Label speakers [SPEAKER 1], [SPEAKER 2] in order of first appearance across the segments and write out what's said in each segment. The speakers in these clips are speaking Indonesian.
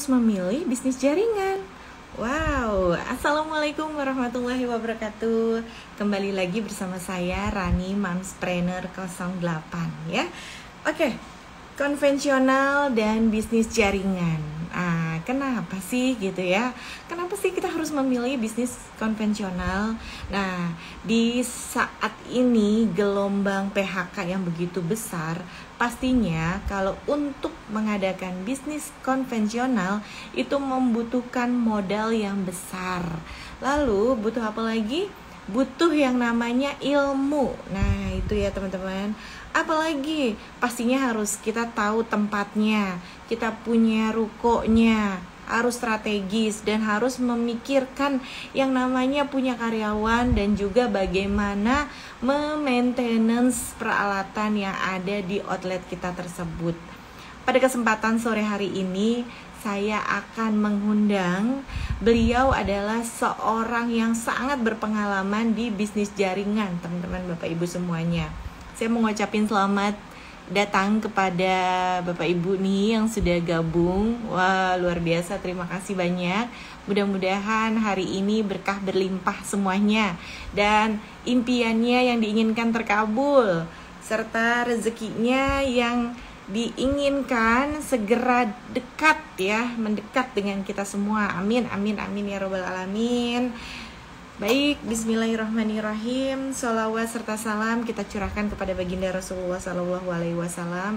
[SPEAKER 1] harus memilih bisnis jaringan. Wow, assalamualaikum warahmatullahi wabarakatuh. Kembali lagi bersama saya Rani Momspreneur 08 ya. Oke, konvensional dan bisnis jaringan. Kenapa sih gitu ya? Kenapa sih kita harus memilih bisnis konvensional? Nah, di saat ini gelombang PHK yang begitu besar, pastinya kalau untuk mengadakan bisnis konvensional itu membutuhkan modal yang besar. Lalu butuh apa lagi? Butuh yang namanya ilmu. Nah, itu ya teman-teman. Apalagi pastinya harus kita tahu tempatnya, kita punya rukonya, harus strategis dan harus memikirkan yang namanya punya karyawan dan juga bagaimana memaintenance peralatan yang ada di outlet kita tersebut. Pada kesempatan sore hari ini saya akan mengundang, beliau adalah seorang yang sangat berpengalaman di bisnis jaringan, teman-teman Bapak Ibu semuanya. Saya mau ngucapin selamat datang kepada Bapak Ibu nih yang sudah gabung. Wah, luar biasa, terima kasih banyak. Mudah-mudahan hari ini berkah berlimpah semuanya dan impiannya yang diinginkan terkabul serta rezekinya yang diinginkan segera dekat ya, mendekat dengan kita semua. Amin, amin, amin ya robbal alamin. Baik, bismillahirrahmanirrahim. Sholawat serta salam kita curahkan kepada baginda Rasulullah SAW.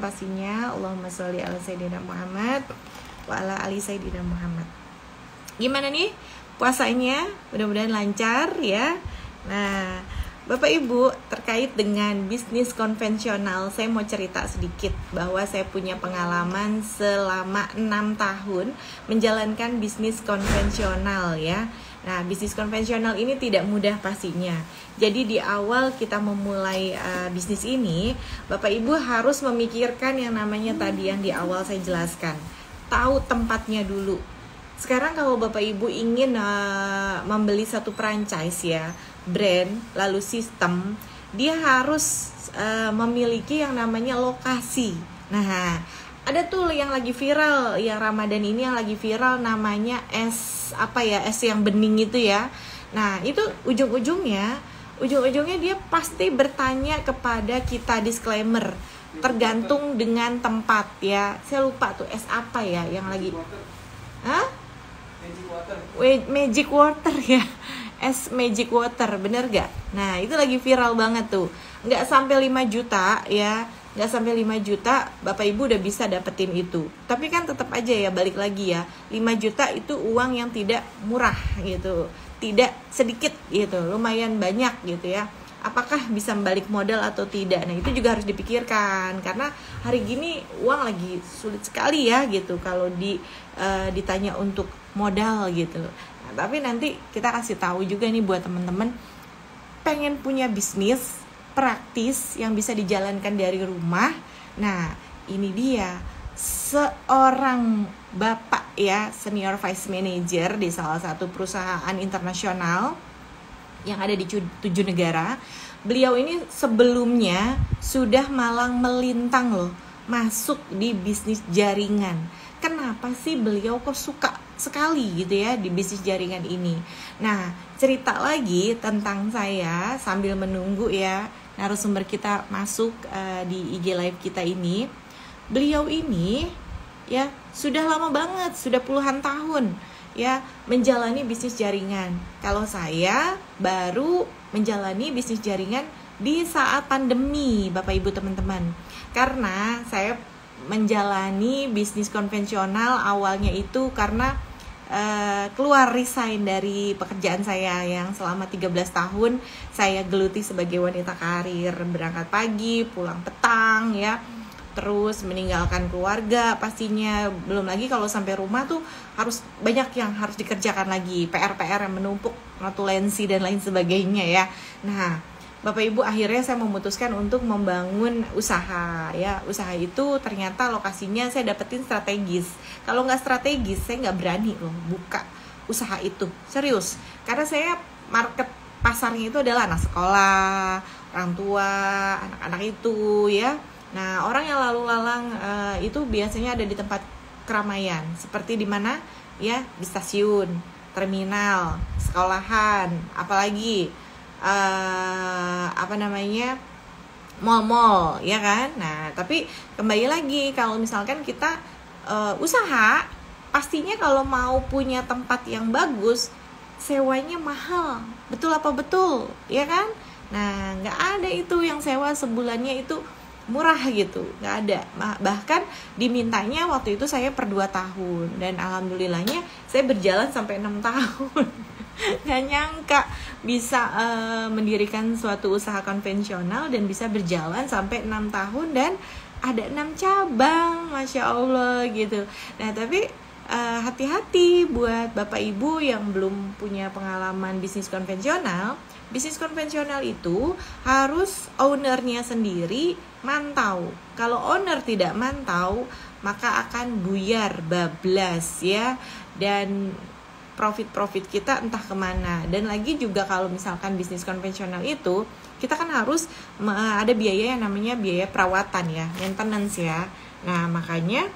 [SPEAKER 1] Pastinya Allahumma sholli ala Sayyidina Muhammad wa ala ali Sayyidina Muhammad. Gimana nih puasanya? Mudah-mudahan lancar ya. Nah, Bapak Ibu, terkait dengan bisnis konvensional, saya mau cerita sedikit bahwa saya punya pengalaman selama 6 tahun menjalankan bisnis konvensional ya. Nah, bisnis konvensional ini tidak mudah pastinya. Jadi di awal kita memulai bisnis ini, Bapak Ibu harus memikirkan yang namanya tadi yang di awal saya jelaskan. Tahu tempatnya dulu. Sekarang kalau Bapak Ibu ingin membeli satu franchise ya, brand, lalu sistem, dia harus memiliki yang namanya lokasi. Nah, ada tuh yang lagi viral, yang Ramadan ini yang lagi viral namanya es yang bening itu ya. Nah, itu ujung-ujungnya dia pasti bertanya kepada kita, disclaimer, tergantung dengan tempat ya. Saya lupa tuh es apa ya yang lagi Magic water ya. Es magic water, bener gak? Nah, itu lagi viral banget tuh. Nggak sampai 5 juta ya. Nggak sampai 5 juta Bapak Ibu udah bisa dapetin itu. Tapi kan tetap aja ya, balik lagi ya, 5 juta itu uang yang tidak murah gitu, tidak sedikit gitu, lumayan banyak gitu ya. Apakah bisa balik modal atau tidak? Nah, itu juga harus dipikirkan karena hari gini uang lagi sulit sekali ya gitu kalau ditanya untuk modal gitu. Nah, tapi nanti kita kasih tahu juga nih buat teman-teman pengen punya bisnis praktis yang bisa dijalankan dari rumah. Nah, ini dia seorang bapak ya, senior vice manager di salah satu perusahaan internasional yang ada di 7 negara. Beliau ini sebelumnya sudah malang melintang loh masuk di bisnis jaringan. Kenapa sih beliau kok suka sekali gitu ya di bisnis jaringan ini? Nah, cerita lagi tentang saya sambil menunggu ya narasumber kita masuk di IG Live kita ini. Beliau ini ya sudah lama banget, sudah puluhan tahun ya menjalani bisnis jaringan. Kalau saya baru menjalani bisnis jaringan di saat pandemi, Bapak Ibu teman-teman. Karena saya menjalani bisnis konvensional awalnya itu karena keluar resign dari pekerjaan saya yang selama 13 tahun saya geluti sebagai wanita karir, berangkat pagi, pulang petang ya, terus meninggalkan keluarga pastinya. Belum lagi kalau sampai rumah tuh harus banyak yang harus dikerjakan lagi, PR-PR yang menumpuk, notulensi dan lain sebagainya ya. Nah, Bapak Ibu, akhirnya saya memutuskan untuk membangun usaha ya. Usaha itu ternyata lokasinya saya dapetin strategis. Kalau nggak strategis saya nggak berani loh buka usaha itu, serius. Karena saya market pasarnya itu adalah anak sekolah, orang tua, anak-anak itu ya. Nah, orang yang lalu lalang itu biasanya ada di tempat keramaian. Seperti di mana? Ya, di stasiun, terminal, sekolahan, apalagi mall-mall, ya kan? Nah, tapi kembali lagi kalau misalkan kita usaha, pastinya kalau mau punya tempat yang bagus, sewanya mahal. Betul apa betul? Ya kan? Nah, nggak ada itu yang sewa sebulannya itu murah gitu, nggak ada. Bahkan dimintanya waktu itu saya per 2 tahun, dan alhamdulillahnya saya berjalan sampai 6 tahun. Nggak nyangka bisa mendirikan suatu usaha konvensional dan bisa berjalan sampai 6 tahun dan ada 6 cabang, Masya Allah gitu. Nah, tapi hati-hati buat Bapak Ibu yang belum punya pengalaman bisnis konvensional. Bisnis konvensional itu harus ownernya sendiri mantau. Kalau owner tidak mantau, maka akan buyar, bablas ya. Dan profit kita entah kemana. Dan lagi juga kalau misalkan bisnis konvensional itu, kita kan harus ada biaya yang namanya biaya perawatan ya, maintenance ya. Nah, makanya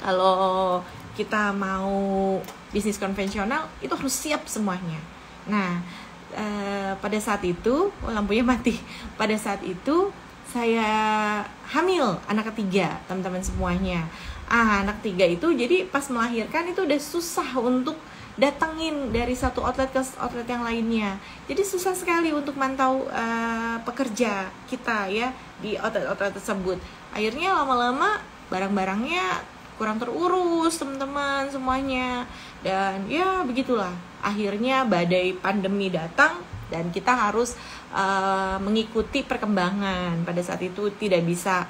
[SPEAKER 1] kalau kita mau bisnis konvensional itu harus siap semuanya. Nah, pada saat itu lampunya mati. Pada saat itu saya hamil anak ketiga, teman-teman semuanya. Anak ketiga itu jadi pas melahirkan itu udah susah untuk datengin dari satu outlet ke outlet yang lainnya. Jadi susah sekali untuk mantau pekerja kita ya di outlet-outlet tersebut. Akhirnya lama-lama barang-barangnya kurang terurus, teman-teman semuanya. Dan ya begitulah, akhirnya badai pandemi datang dan kita harus mengikuti perkembangan. Pada saat itu tidak bisa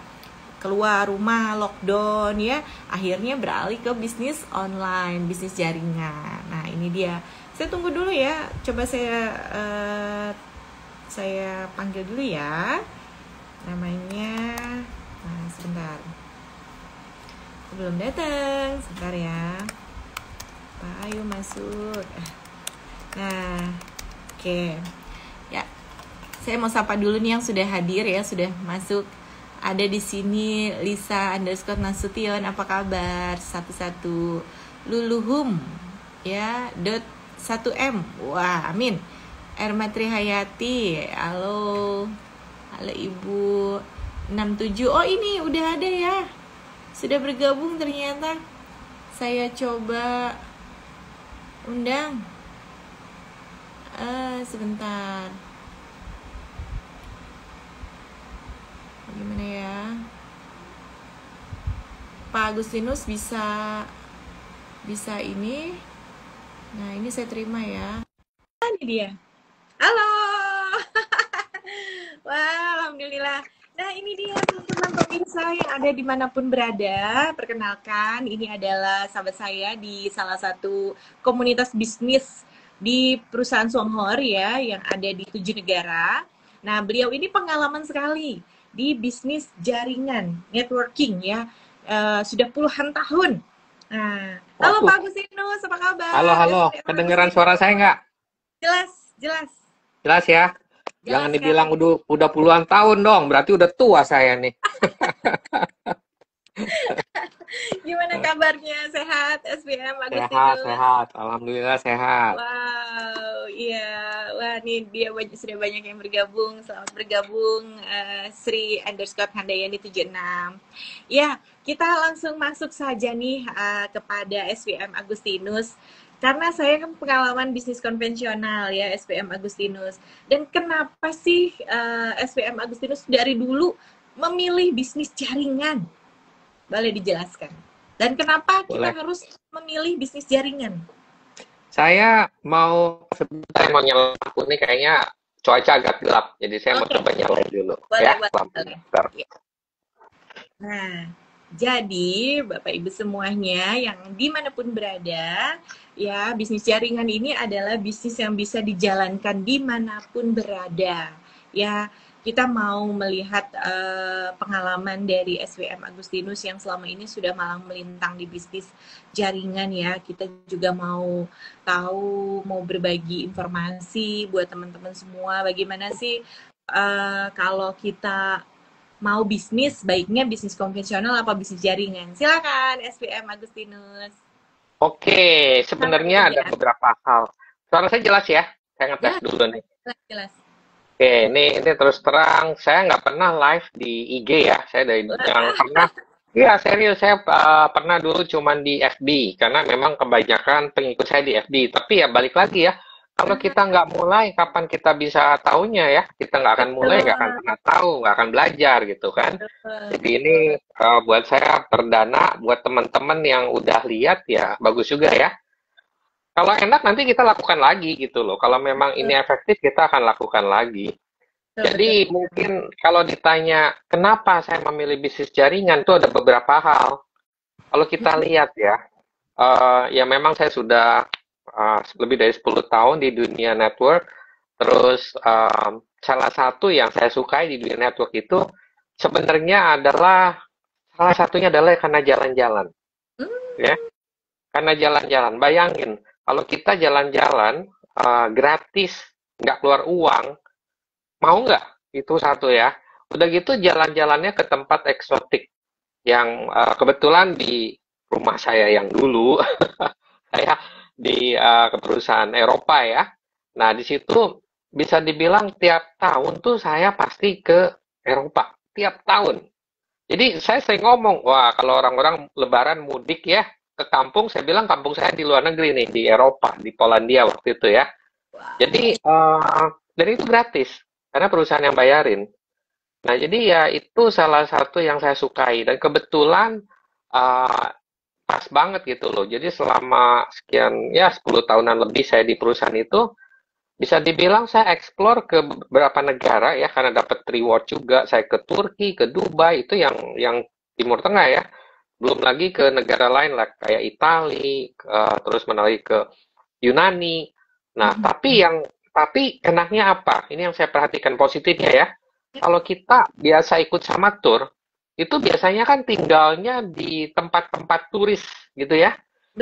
[SPEAKER 1] keluar rumah, lockdown ya. Akhirnya beralih ke bisnis online, bisnis jaringan. Nah, ini dia. Saya tunggu dulu ya. Coba saya panggil dulu ya. Namanya, nah sebentar. Belum datang, sebentar ya. Pak, ayo masuk. Nah, oke. Ya, saya mau sapa dulu nih yang sudah hadir ya, sudah masuk. Ada di sini Lisa_Nasution, apa kabar? 11 Luluhum ya, .1M. Wah, amin. Ermatri Hayati, halo. Halo Ibu. 67. Oh, ini udah ada ya. Sudah bergabung ternyata. Saya coba undang. Sebentar. Gimana ya? Pak Agustinus bisa ini. Nah, ini saya terima ya. Ini dia. Halo. Wah, alhamdulillah. Nah, ini dia teman-teman pemirsa yang ada dimanapun berada. Perkenalkan, ini adalah sahabat saya di salah satu komunitas bisnis di perusahaan Songhor ya, yang ada di 7 negara. Nah, beliau ini pengalaman sekali di bisnis jaringan, networking ya, sudah puluhan tahun. Nah, halo Pak Agustinus, apa kabar?
[SPEAKER 2] Halo, kedengeran suara saya nggak?
[SPEAKER 1] Jelas.
[SPEAKER 2] Jelas ya? Jangan dibilang udah puluhan tahun dong, berarti udah tua saya nih.
[SPEAKER 1] Gimana kabarnya? Sehat, SPM Agustinus?
[SPEAKER 2] Sehat. Alhamdulillah sehat.
[SPEAKER 1] Wow, iya. Wah, nih dia sudah banyak yang bergabung. Selamat bergabung, Sri_Handayani 76. Ya, kita langsung masuk saja nih kepada SPM Agustinus. Karena saya kan pengalaman bisnis konvensional ya, SPM Agustinus. Dan kenapa sih SPM Agustinus dari dulu memilih bisnis jaringan? Boleh dijelaskan? Dan kenapa kita harus memilih bisnis jaringan?
[SPEAKER 2] Saya sebentar mau nyalain lampu nih, kayaknya cuaca agak gelap. Jadi saya mau coba nyalain dulu.
[SPEAKER 1] Boleh. Nah, jadi Bapak Ibu semuanya yang dimanapun berada, ya bisnis jaringan ini adalah bisnis yang bisa dijalankan dimanapun berada. Ya, kita mau melihat pengalaman dari SWM Agustinus yang selama ini sudah malang melintang di bisnis jaringan ya. Kita juga mau tahu, mau berbagi informasi buat teman-teman semua. Bagaimana sih kalau kita mau bisnis, baiknya bisnis konvensional apa bisnis jaringan? Silakan SPM Agustinus.
[SPEAKER 2] Oke,
[SPEAKER 1] Sama
[SPEAKER 2] sebenarnya ada
[SPEAKER 1] aja.
[SPEAKER 2] beberapa hal. Suara saya jelas ya? Saya ngetes
[SPEAKER 1] Jelas,
[SPEAKER 2] dulu nih.
[SPEAKER 1] jelas, jelas.
[SPEAKER 2] Oke, ini terus terang, saya nggak pernah live di IG ya. Saya dari yang pernah, iya serius, saya pernah dulu cuman di FB, karena memang kebanyakan pengikut saya di FB. Tapi ya balik lagi ya, kalau kita nggak mulai, kapan kita bisa tahunya ya? Kita nggak akan mulai, nggak akan
[SPEAKER 1] Betul,
[SPEAKER 2] pernah tahu, nggak akan belajar gitu kan.
[SPEAKER 1] betul,
[SPEAKER 2] Jadi ini
[SPEAKER 1] betul.
[SPEAKER 2] buat saya perdana, buat teman-teman yang udah lihat ya, bagus juga ya. Kalau enak nanti kita lakukan lagi gitu loh. Kalau memang ini efektif kita akan lakukan lagi.
[SPEAKER 1] Betul, betul,
[SPEAKER 2] Jadi
[SPEAKER 1] betul.
[SPEAKER 2] mungkin kalau ditanya kenapa saya memilih bisnis jaringan itu ada beberapa hal. Kalau kita lihat ya, ya memang saya sudah lebih dari 10 tahun di dunia network. Terus salah satu yang saya sukai di dunia network itu sebenarnya adalah salah satunya adalah karena jalan-jalan,
[SPEAKER 1] Hmm,
[SPEAKER 2] ya. Karena jalan-jalan. Bayangin, kalau kita jalan-jalan gratis, nggak keluar uang, mau nggak? Itu satu ya. Udah gitu jalan-jalannya ke tempat eksotik yang kebetulan di rumah saya yang dulu, saya di perusahaan Eropa ya. Nah, di situ bisa dibilang tiap tahun tuh saya pasti ke Eropa. Tiap tahun. Jadi saya sering ngomong, wah kalau orang-orang lebaran mudik ya ke kampung, saya bilang kampung saya di luar negeri nih, di Eropa, di Polandia waktu itu ya. Jadi,
[SPEAKER 1] wow.
[SPEAKER 2] dan itu gratis, karena perusahaan yang bayarin. Nah, jadi ya itu salah satu yang saya sukai. Dan kebetulan uh, pas banget gitu loh. Jadi selama sekian, ya 10 tahunan lebih saya di perusahaan itu, bisa dibilang saya explore ke beberapa negara ya, karena dapat reward juga. Saya ke Turki, ke Dubai, itu yang Timur Tengah ya. Belum lagi ke negara lain lah, kayak Italia, terus menarik ke Yunani. Nah, tapi enaknya apa? Ini yang saya perhatikan positifnya ya. Kalau kita biasa ikut sama tour, itu biasanya kan tinggalnya di tempat-tempat turis gitu ya.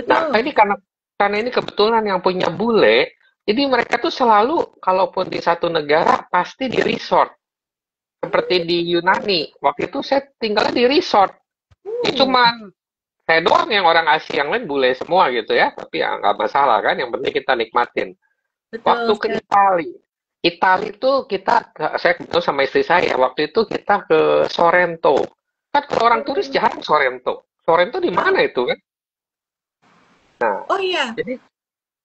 [SPEAKER 2] Nah,
[SPEAKER 1] Betul.
[SPEAKER 2] ini karena ini kebetulan yang punya bule, jadi mereka tuh selalu kalaupun di satu negara pasti di resort. Seperti di Yunani, waktu itu saya tinggalnya di resort. Ya
[SPEAKER 1] Hmm,
[SPEAKER 2] cuman saya doang yang orang Asia, yang lain bule semua gitu ya. Tapi ya nggak masalah kan, yang penting kita nikmatin. Waktu
[SPEAKER 1] betul
[SPEAKER 2] ke
[SPEAKER 1] sekali.
[SPEAKER 2] Itali, Itali itu saya ketemu sama istri saya, waktu itu kita ke Sorrento. Kan kalau orang turis jarang Sorrento. Sorrento di mana itu kan? Nah,
[SPEAKER 1] Oh iya,
[SPEAKER 2] jadi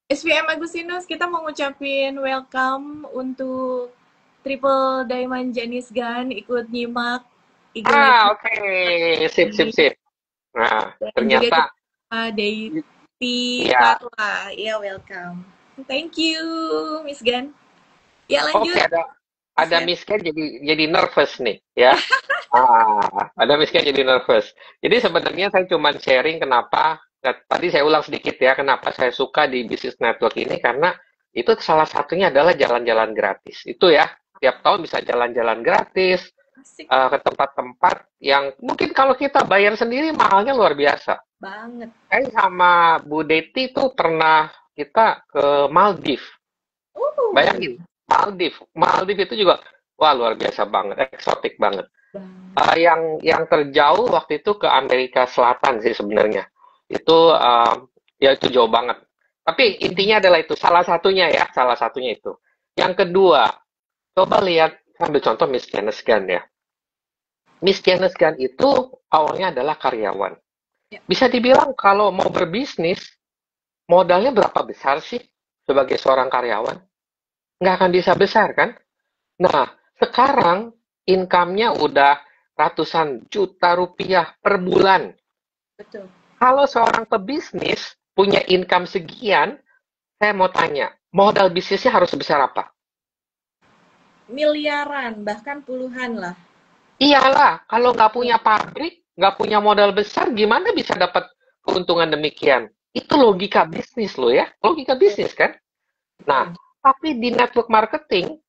[SPEAKER 1] SPM Agustinus, kita mau ngucapin welcome untuk Triple Diamond Janis Gun ikut nyimak IG Live
[SPEAKER 2] oke, sip sip
[SPEAKER 1] ini.
[SPEAKER 2] sip. Nah,
[SPEAKER 1] Dan juga
[SPEAKER 2] ternyata
[SPEAKER 1] kita Deiti
[SPEAKER 2] ya,
[SPEAKER 1] Fatwa. Ya, welcome. Thank you, Miss Gan. Ya,
[SPEAKER 2] oke
[SPEAKER 1] lanjut, Miss
[SPEAKER 2] ada
[SPEAKER 1] Gan.
[SPEAKER 2] miskan jadi nervous nih ya. Ada miskan jadi nervous. Jadi sebenarnya saya cuma sharing kenapa tadi saya ulang sedikit ya kenapa saya suka di bisnis network ini karena itu salah satunya adalah jalan-jalan gratis. Itu ya, tiap tahun bisa jalan-jalan gratis
[SPEAKER 1] Asik
[SPEAKER 2] ke tempat-tempat yang mungkin kalau kita bayar sendiri mahalnya luar biasa.
[SPEAKER 1] banget.
[SPEAKER 2] Saya sama Bu Deti tuh pernah kita ke Maldives.
[SPEAKER 1] Uh,
[SPEAKER 2] Bayangin, Maldives itu juga wah luar biasa banget, eksotik banget.
[SPEAKER 1] banget.
[SPEAKER 2] Yang terjauh waktu itu ke Amerika Selatan sih sebenarnya. Itu ya itu jauh banget. Tapi intinya adalah itu salah satunya ya, salah satunya itu. Yang kedua, coba lihat ambil contoh Miss Janice Gunn ya. Miss Janice Gunn itu awalnya adalah karyawan.
[SPEAKER 1] Ya,
[SPEAKER 2] Bisa dibilang kalau mau berbisnis, modalnya berapa besar sih sebagai seorang karyawan? Nggak akan bisa besar kan? Nah, sekarang income-nya udah ratusan juta rupiah per bulan.
[SPEAKER 1] betul.
[SPEAKER 2] Kalau seorang pebisnis punya income sekian, saya mau tanya, modal bisnisnya harus sebesar apa?
[SPEAKER 1] Miliaran, bahkan puluhan lah.
[SPEAKER 2] Iyalah, kalau nggak
[SPEAKER 1] Betul.
[SPEAKER 2] punya pabrik, nggak punya modal besar, gimana bisa dapat keuntungan demikian? Itu logika bisnis loh ya, logika bisnis kan? Nah,
[SPEAKER 1] Betul.
[SPEAKER 2] tapi di network marketing,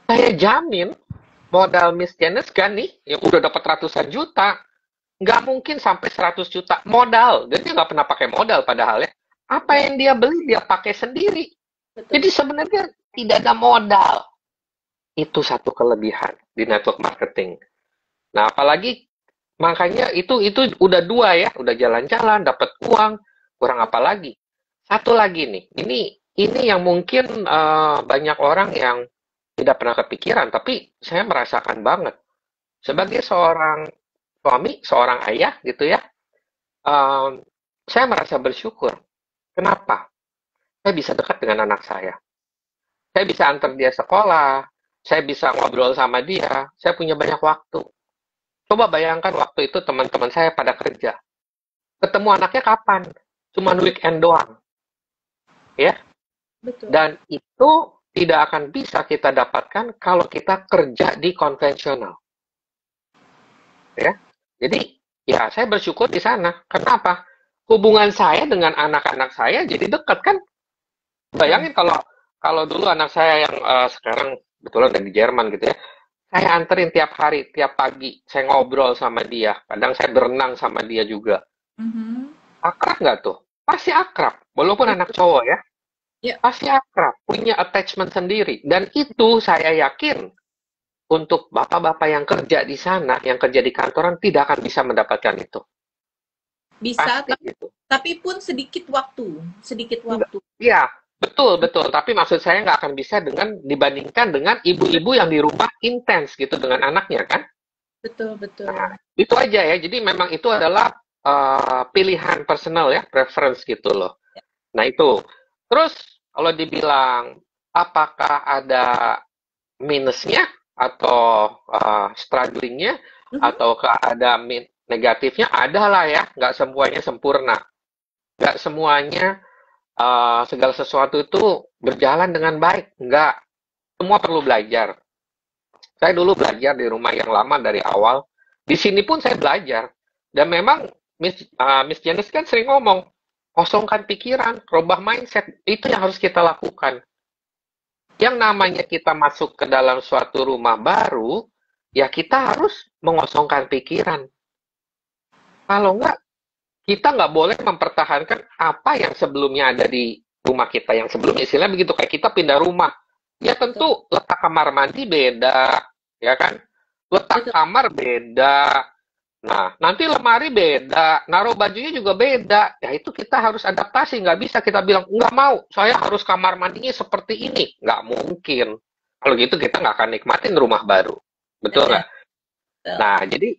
[SPEAKER 2] saya jamin modal Miss Janice kan nih, yang udah dapat ratusan juta, nggak mungkin sampai 100 juta modal. Dan dia nggak pernah pakai modal padahal ya. Apa
[SPEAKER 1] Ya,
[SPEAKER 2] yang dia beli, dia pakai sendiri.
[SPEAKER 1] betul.
[SPEAKER 2] Jadi sebenarnya tidak ada modal. Itu satu kelebihan di network marketing. Nah, apalagi makanya itu udah dua ya, udah jalan-jalan, dapat uang, kurang apa lagi? Satu lagi nih, ini yang mungkin banyak orang yang tidak pernah kepikiran, tapi saya merasakan banget. Sebagai seorang suami, seorang ayah gitu ya, em, saya merasa bersyukur. Kenapa? Saya bisa dekat dengan anak saya. Saya bisa antar dia sekolah, saya bisa ngobrol sama dia, saya punya banyak waktu. Coba bayangkan waktu itu teman-teman saya pada kerja. Ketemu anaknya kapan? Cuma weekend doang, ya.
[SPEAKER 1] Betul.
[SPEAKER 2] Dan itu tidak akan bisa kita dapatkan kalau kita kerja di konvensional, ya. Jadi, ya saya bersyukur di sana. Kenapa? Hubungan saya dengan anak-anak saya jadi dekat kan.
[SPEAKER 1] Betul.
[SPEAKER 2] Bayangin kalau kalau dulu anak saya yang sekarang kebetulan ada di Jerman gitu ya. Saya anterin tiap hari, tiap pagi. Saya ngobrol sama dia. Kadang saya berenang sama dia juga.
[SPEAKER 1] Mhm.
[SPEAKER 2] Akrab nggak tuh? Pasti akrab. Walaupun anak
[SPEAKER 1] Betul.
[SPEAKER 2] cowok ya.
[SPEAKER 1] Ya,
[SPEAKER 2] Pasti akrab. Punya attachment sendiri. Dan itu saya yakin untuk bapak-bapak yang kerja di sana, yang kerja di kantoran, tidak akan bisa mendapatkan itu.
[SPEAKER 1] bisa,
[SPEAKER 2] Pasti gitu.
[SPEAKER 1] tapi pun sedikit waktu, sedikit
[SPEAKER 2] Enggak.
[SPEAKER 1] waktu.
[SPEAKER 2] Iya, betul, betul. Tapi maksud saya nggak akan bisa dengan dibandingkan dengan ibu-ibu yang di rumah intens gitu dengan anaknya kan.
[SPEAKER 1] Betul,
[SPEAKER 2] Nah,
[SPEAKER 1] betul.
[SPEAKER 2] itu aja ya. Jadi memang itu adalah pilihan personal ya, preference gitu loh. Nah, itu. Terus kalau dibilang apakah ada minusnya atau strugglingnya
[SPEAKER 1] Mhm.
[SPEAKER 2] ataukah ada negatifnya? Ada lah ya. Nggak semuanya sempurna. Nggak semuanya segala sesuatu itu berjalan dengan baik. Nggak. Semua perlu belajar. Saya dulu belajar di rumah yang lama dari awal. Di sini pun saya belajar. Dan memang Miss Janice kan sering ngomong, kosongkan pikiran, rubah mindset. Itu yang harus kita lakukan. Yang namanya kita masuk ke dalam suatu rumah baru, ya kita harus mengosongkan pikiran. Kalau enggak, kita nggak boleh mempertahankan apa yang sebelumnya ada di rumah kita. Yang sebelumnya istilahnya begitu, kayak kita pindah rumah. Ya
[SPEAKER 1] Betul,
[SPEAKER 2] tentu letak kamar mandi beda, ya kan? Letak
[SPEAKER 1] betul.
[SPEAKER 2] kamar beda. Nah, nanti lemari beda, naruh bajunya juga beda. Ya itu kita harus adaptasi. Nggak bisa kita bilang, nggak mau, saya harus kamar mandinya seperti ini. Nggak mungkin. Kalau gitu kita nggak akan nikmatin rumah baru. Betul nggak?
[SPEAKER 1] Betul.
[SPEAKER 2] Nah, jadi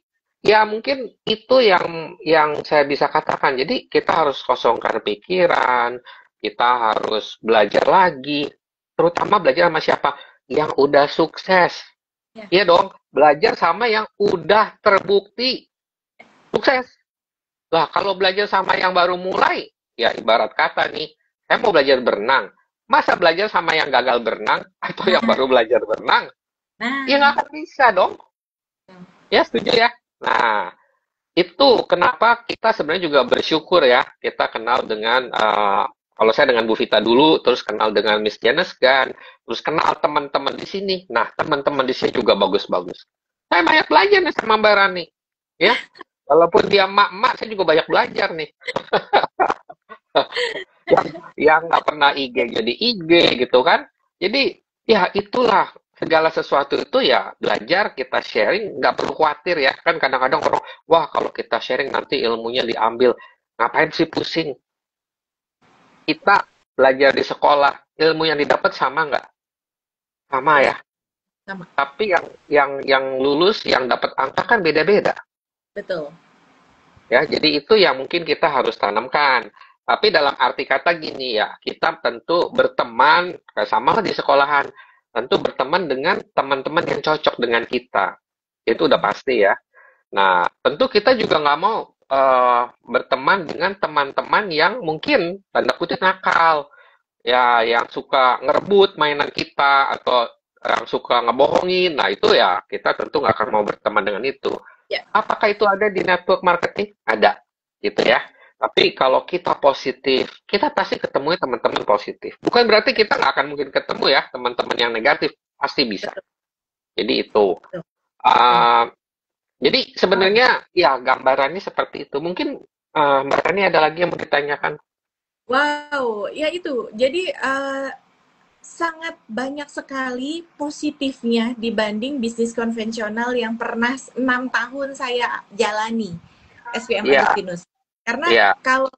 [SPEAKER 2] ya mungkin itu yang saya bisa katakan. Jadi kita harus kosongkan pikiran, kita harus belajar lagi, terutama belajar sama siapa? Yang udah sukses.
[SPEAKER 1] Ya,
[SPEAKER 2] Iya dong, belajar sama yang udah terbukti sukses. Lah, kalau belajar sama yang baru mulai, ya ibarat kata nih, saya mau belajar berenang. Masa belajar sama yang gagal berenang atau yang
[SPEAKER 1] nah,
[SPEAKER 2] baru belajar berenang? Ya nggak
[SPEAKER 1] nah,
[SPEAKER 2] akan bisa dong. Ya, setuju ya? Nah, itu kenapa kita sebenarnya juga bersyukur ya, kita kenal dengan kalau saya dengan Bu Vita dulu, terus kenal dengan Miss Janice kan, terus kenal teman-teman di sini. Nah, teman-teman di sini juga bagus-bagus. Saya banyak belajar nih sama Mbak Rani, ya. Walaupun dia mak-mak, saya juga banyak belajar nih. Yang nggak pernah IG jadi IG gitu kan. Jadi ya itulah segala sesuatu itu ya belajar kita sharing nggak perlu khawatir ya kan kadang-kadang orang wah kalau kita sharing nanti ilmunya diambil ngapain sih pusing kita belajar di sekolah ilmu yang didapat sama nggak sama
[SPEAKER 1] ya,
[SPEAKER 2] ya
[SPEAKER 1] sama.
[SPEAKER 2] tapi yang lulus yang dapat angka kan beda-beda
[SPEAKER 1] Betul.
[SPEAKER 2] ya jadi itu yang mungkin kita harus tanamkan tapi dalam arti kata gini ya kita tentu berteman sama lah di sekolahan tentu berteman dengan teman-teman yang cocok dengan kita itu udah
[SPEAKER 1] Betul.
[SPEAKER 2] pasti ya nah tentu kita juga nggak mau berteman dengan teman-teman yang mungkin tanda kutip nakal ya yang suka ngerebut mainan kita atau yang suka ngebohongin nah itu ya kita tentu nggak akan mau berteman dengan itu
[SPEAKER 1] Ya,
[SPEAKER 2] apakah itu ada di network marketing ada gitu ya tapi kalau kita positif kita pasti ketemu teman-teman positif bukan berarti kita nggak akan mungkin ketemu ya teman-teman yang negatif pasti bisa
[SPEAKER 1] betul,
[SPEAKER 2] jadi itu
[SPEAKER 1] betul, betul.
[SPEAKER 2] uh, jadi
[SPEAKER 1] Oh,
[SPEAKER 2] sebenarnya ya gambarannya seperti itu mungkin Mbak Rani ada lagi yang mau ditanyakan
[SPEAKER 1] wow, ya itu. Jadi sangat banyak sekali positifnya dibanding bisnis konvensional yang pernah 6 tahun saya jalani, SPM
[SPEAKER 2] Iya,
[SPEAKER 1] Agustinus. Karena
[SPEAKER 2] iya.
[SPEAKER 1] kalau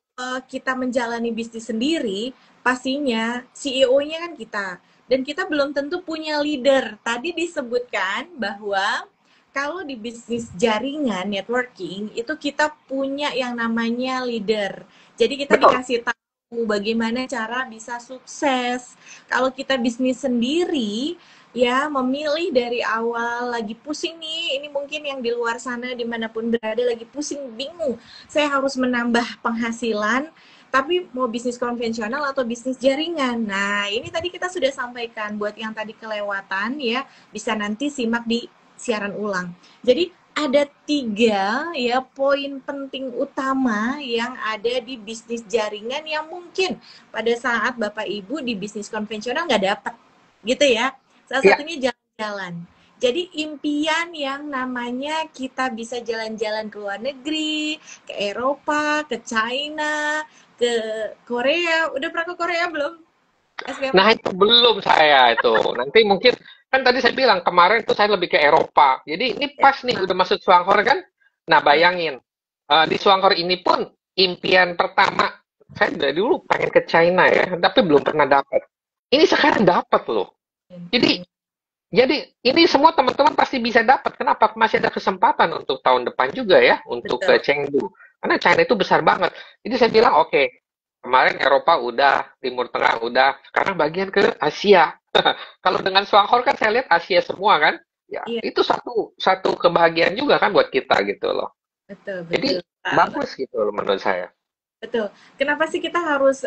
[SPEAKER 1] kita menjalani bisnis sendiri, pastinya CEO-nya kan kita. Dan kita belum tentu punya leader. Tadi disebutkan bahwa kalau di bisnis jaringan networking itu kita punya yang namanya leader. Jadi kita
[SPEAKER 2] Betul.
[SPEAKER 1] dikasih tahu bagaimana cara bisa sukses. Kalau kita bisnis sendiri, ya memilih dari awal lagi pusing nih, ini mungkin yang di luar sana dimanapun berada lagi pusing, bingung. Saya harus menambah penghasilan, tapi mau bisnis konvensional atau bisnis jaringan. Nah, ini tadi kita sudah sampaikan buat yang tadi kelewatan ya, bisa nanti simak di siaran ulang. Jadi ada 3 ya poin penting utama yang ada di bisnis jaringan yang mungkin pada saat Bapak Ibu di bisnis konvensional nggak dapat gitu ya. Salah
[SPEAKER 2] Iya.
[SPEAKER 1] satunya jalan-jalan. Jadi impian yang namanya kita bisa jalan-jalan ke luar negeri, ke Eropa, ke China, ke Korea. Udah pernah ke Korea belum? SBM?
[SPEAKER 2] Nah, itu belum saya itu. Nanti mungkin kan tadi saya bilang kemarin itu saya lebih ke Eropa. Jadi ini
[SPEAKER 1] Ya.
[SPEAKER 2] pas nih udah masuk Swanghor kan. Nah, bayangin di Swanghor ini pun impian pertama saya dari dulu pengen ke China ya, tapi belum pernah dapat. Ini sekarang dapat loh. Jadi jadi ini semua teman-teman pasti bisa dapat. Kenapa? Masih ada kesempatan untuk tahun depan juga ya untuk ke
[SPEAKER 1] Betul.
[SPEAKER 2] Chengdu. Karena China itu besar banget. Jadi saya bilang oke, kemarin Eropa udah, Timur Tengah udah, sekarang bagian ke Asia. Kalau dengan Swanghor kan saya lihat Asia semua kan. Ya,
[SPEAKER 1] Iya,
[SPEAKER 2] itu satu satu kebahagiaan juga kan buat kita gitu loh.
[SPEAKER 1] betul,
[SPEAKER 2] Jadi
[SPEAKER 1] betul.
[SPEAKER 2] bagus gitu loh menurut saya.
[SPEAKER 1] Betul. Kenapa sih kita harus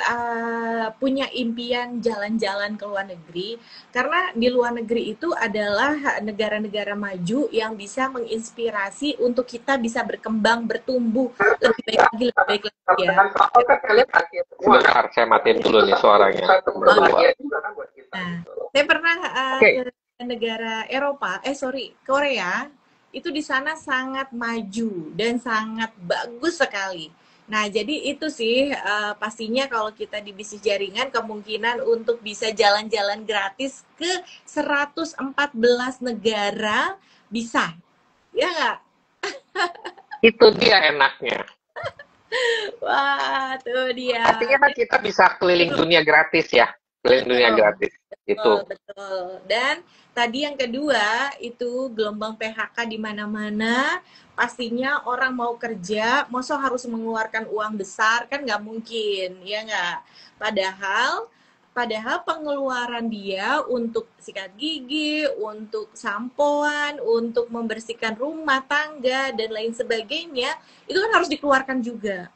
[SPEAKER 1] punya impian jalan-jalan ke luar negeri? Karena di luar negeri itu adalah negara-negara maju yang bisa menginspirasi untuk kita bisa berkembang, bertumbuh lebih baik lagi, lebih baik lagi ya.
[SPEAKER 2] Swanghor kan saya lihat Asia semua. Sebentar, saya matiin dulu nih suaranya. Berdua.
[SPEAKER 1] Nah, saya pernah
[SPEAKER 2] Oke.
[SPEAKER 1] ke negara Eropa, sorry, Korea, itu di sana sangat maju dan sangat bagus sekali. Nah, jadi itu sih pastinya kalau kita di bisnis jaringan kemungkinan untuk bisa jalan-jalan gratis ke 114 negara bisa. Ya nggak?
[SPEAKER 2] Itu dia enaknya.
[SPEAKER 1] Wah, tuh dia.
[SPEAKER 2] Artinya kan kita bisa keliling dunia gratis ya. Keliling dunia
[SPEAKER 1] Betul.
[SPEAKER 2] gratis. Itu.
[SPEAKER 1] Betul, betul. Dan tadi yang kedua itu gelombang PHK di mana-mana. Pastinya orang mau kerja, masa harus mengeluarkan uang besar kan nggak mungkin, ya nggak? Padahal, padahal pengeluaran dia untuk sikat gigi, untuk sampoan, untuk membersihkan rumah tangga dan lain sebagainya, itu kan harus dikeluarkan juga.